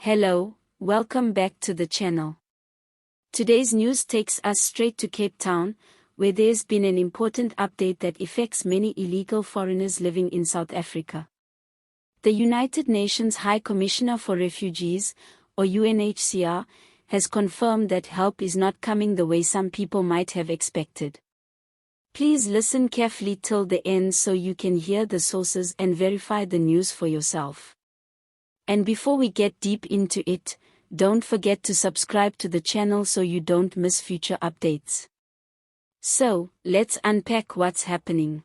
Hello, welcome back to the channel. Today's news takes us straight to Cape Town, where there's been an important update that affects many illegal foreigners living in South Africa. The United Nations High Commissioner for Refugees, or UNHCR, has confirmed that help is not coming the way some people might have expected. Please listen carefully till the end so you can hear the sources and verify the news for yourself. And before we get deep into it, don't forget to subscribe to the channel so you don't miss future updates. So, let's unpack what's happening.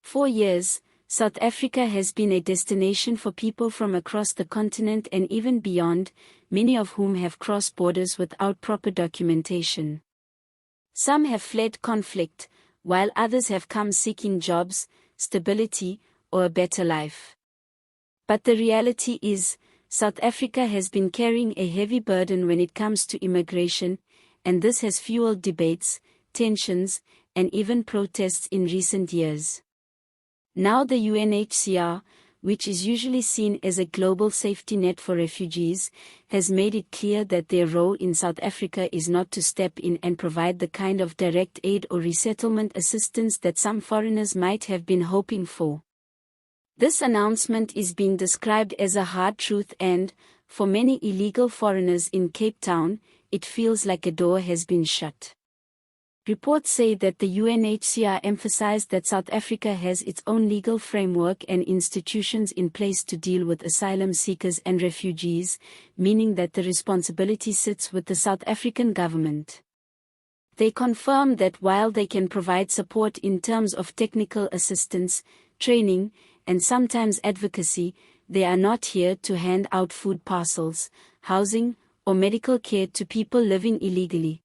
For years, South Africa has been a destination for people from across the continent and even beyond, many of whom have crossed borders without proper documentation. Some have fled conflict, while others have come seeking jobs, stability, or a better life. But the reality is, South Africa has been carrying a heavy burden when it comes to immigration, and this has fueled debates, tensions, and even protests in recent years. Now the UNHCR, which is usually seen as a global safety net for refugees, has made it clear that their role in South Africa is not to step in and provide the kind of direct aid or resettlement assistance that some foreigners might have been hoping for. This announcement is being described as a hard truth and, for many illegal foreigners in Cape Town, it feels like a door has been shut. Reports say that the UNHCR emphasized that South Africa has its own legal framework and institutions in place to deal with asylum seekers and refugees, meaning that the responsibility sits with the South African government. They confirm that while they can provide support in terms of technical assistance, training, and sometimes advocacy, they are not here to hand out food parcels, housing, or medical care to people living illegally.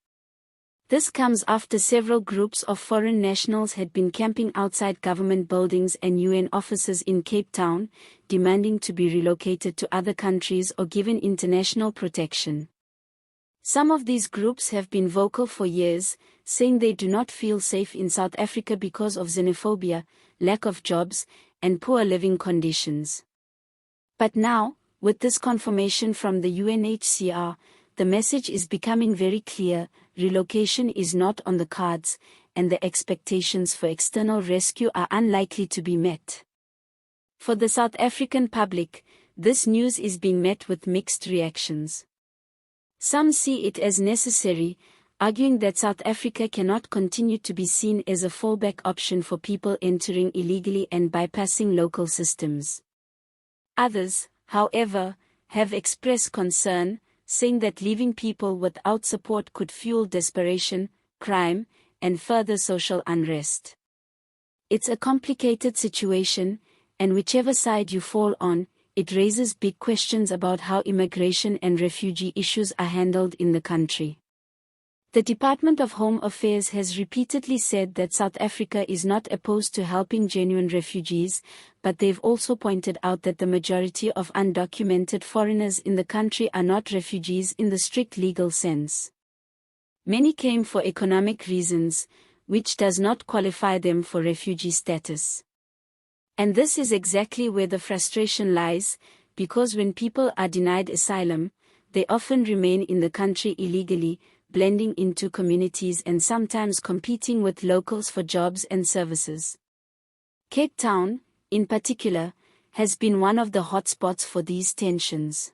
This comes after several groups of foreign nationals had been camping outside government buildings and UN offices in Cape Town, demanding to be relocated to other countries or given international protection. Some of these groups have been vocal for years, saying they do not feel safe in South Africa because of xenophobia, lack of jobs, and poor living conditions. But now, with this confirmation from the UNHCR, the message is becoming very clear: relocation is not on the cards, and the expectations for external rescue are unlikely to be met. For the South African public, this news is being met with mixed reactions. Some see it as necessary, arguing that South Africa cannot continue to be seen as a fallback option for people entering illegally and bypassing local systems. Others, however, have expressed concern, saying that leaving people without support could fuel desperation, crime, and further social unrest. It's a complicated situation, and whichever side you fall on, it raises big questions about how immigration and refugee issues are handled in the country. The Department of Home Affairs has repeatedly said that South Africa is not opposed to helping genuine refugees, but they've also pointed out that the majority of undocumented foreigners in the country are not refugees in the strict legal sense. Many came for economic reasons, which does not qualify them for refugee status. And this is exactly where the frustration lies, because when people are denied asylum, they often remain in the country illegally, blending into communities and sometimes competing with locals for jobs and services. Cape Town, in particular, has been one of the hotspots for these tensions.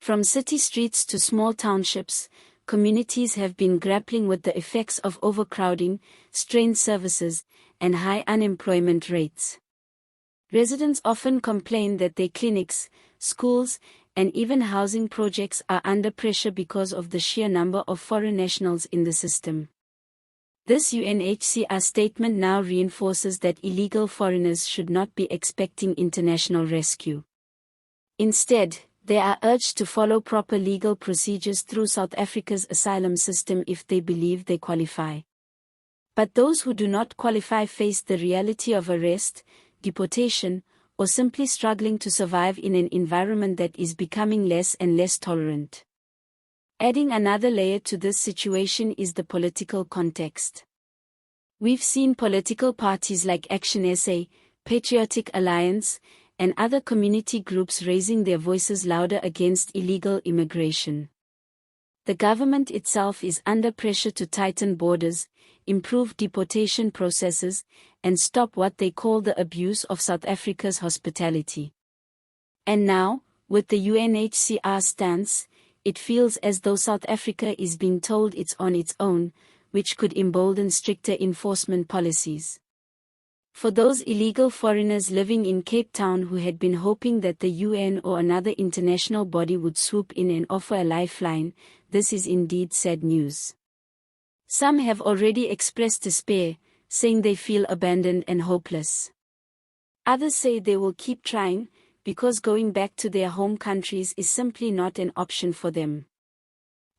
From city streets to small townships, communities have been grappling with the effects of overcrowding, strained services, and high unemployment rates. Residents often complain that their clinics, schools, and even housing projects are under pressure because of the sheer number of foreign nationals in the system. This UNHCR statement now reinforces that illegal foreigners should not be expecting international rescue. Instead, they are urged to follow proper legal procedures through South Africa's asylum system if they believe they qualify. But those who do not qualify face the reality of arrest, deportation, or simply struggling to survive in an environment that is becoming less and less tolerant. Adding another layer to this situation is the political context. We've seen political parties like Action SA, Patriotic Alliance, and other community groups raising their voices louder against illegal immigration. The government itself is under pressure to tighten borders, improve deportation processes, and stop what they call the abuse of South Africa's hospitality. And now, with the UNHCR stance, it feels as though South Africa is being told it's on its own, which could embolden stricter enforcement policies. For those illegal foreigners living in Cape Town who had been hoping that the UN or another international body would swoop in and offer a lifeline, this is indeed sad news. Some have already expressed despair, saying they feel abandoned and hopeless. Others say they will keep trying, because going back to their home countries is simply not an option for them.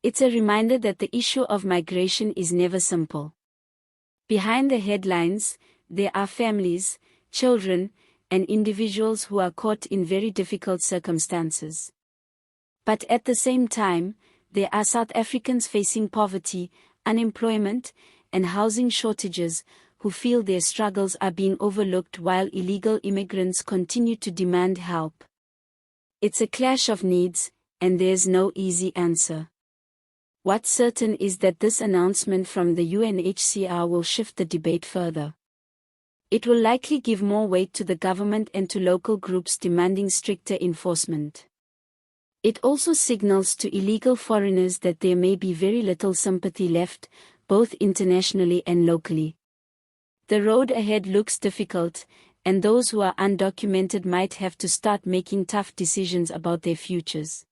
It's a reminder that the issue of migration is never simple. Behind the headlines, there are families, children, and individuals who are caught in very difficult circumstances. But at the same time, there are South Africans facing poverty, unemployment, and housing shortages, who feel their struggles are being overlooked while illegal immigrants continue to demand help. It's a clash of needs, and there's no easy answer. What's certain is that this announcement from the UNHCR will shift the debate further. It will likely give more weight to the government and to local groups demanding stricter enforcement. It also signals to illegal foreigners that there may be very little sympathy left, both internationally and locally. The road ahead looks difficult, and those who are undocumented might have to start making tough decisions about their futures.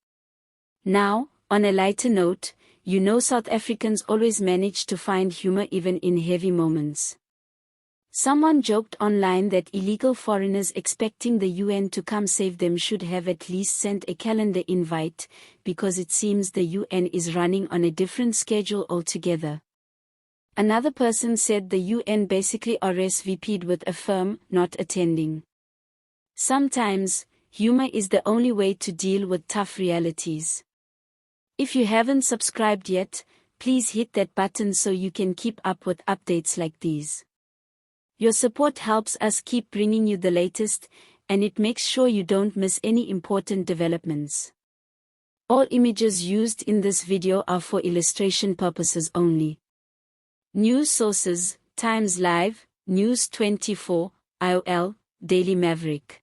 Now, on a lighter note, you know South Africans always manage to find humor even in heavy moments. Someone joked online that illegal foreigners expecting the UN to come save them should have at least sent a calendar invite, because it seems the UN is running on a different schedule altogether. Another person said the UN basically RSVP'd with a firm not attending. Sometimes, humor is the only way to deal with tough realities. If you haven't subscribed yet, please hit that button so you can keep up with updates like these. Your support helps us keep bringing you the latest, and it makes sure you don't miss any important developments. All images used in this video are for illustration purposes only. News sources: Times Live, News 24, IOL, Daily Maverick.